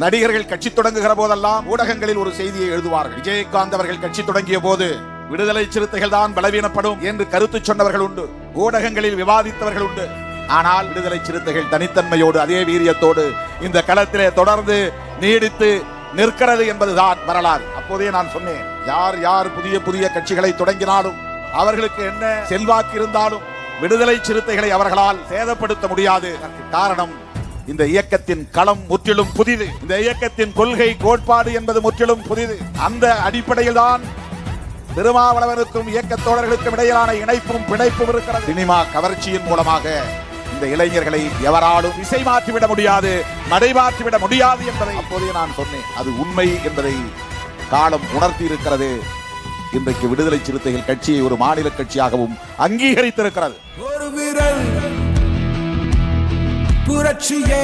நடிகர்கள் கட்சி தொடங்குகிற போதெல்லாம் ஊடகங்களில் ஒரு செய்தியை எழுதுவார்கள். விஜயகாந்த் அவர்கள் கட்சி தொடங்கிய போது விடுதலை சிறுத்தைகள் தான் பலவீனப்படும் என்று கருத்து சொன்னவர்கள் உண்டு, ஊடகங்களில் விவாதித்தவர்கள் உண்டு. ஆனால் விடுதலை சிறுத்தைகள் தனித்தன்மையோடு அதே வீரியத்தோடு இந்த களத்திலே தொடர்ந்து நீடித்து நிற்கிறது என்பதுதான் வரலாறு. அப்போதே நான் சொன்னேன், யார் யார் புதிய புதிய கட்சிகளை தொடங்கினாலும் அவர்களுக்கு என்ன செல்வாக்கு இருந்தாலும் விடுதலை சிறுத்தைகளை அவர்களால் சேதப்படுத்த முடியாது. காரணம், இந்த இயக்கத்தின் களம் முற்றிலும் புதிது. இந்த இயக்கத்தின் கொள்கை கோட்பாடு என்பது முற்றிலும் புதிது. அந்த அடிப்படையில் தான் திருமாவளவனுக்கும் இயக்க தோழர்களுக்கும் இடையிலான இணைப்பும் பிணைப்பும் இருக்கிறது. சினிமா கவர்ச்சியின் மூலமாக இந்த இளைஞர்களை எவராலும் திசை மாற்றிவிட முடியாது, மடைமாற்றிவிட முடியாது என்பதை அப்போதே நான் சொன்னேன். அது உண்மை என்பதை காலம் உணர்த்தி இருக்கிறது. இன்றைக்கு விடுதலை சிறுத்தைகள் கட்சியை ஒரு மாநில கட்சியாகவும் அங்கீகரித்திருக்கிறது. ஒரு விரல் புரட்சியே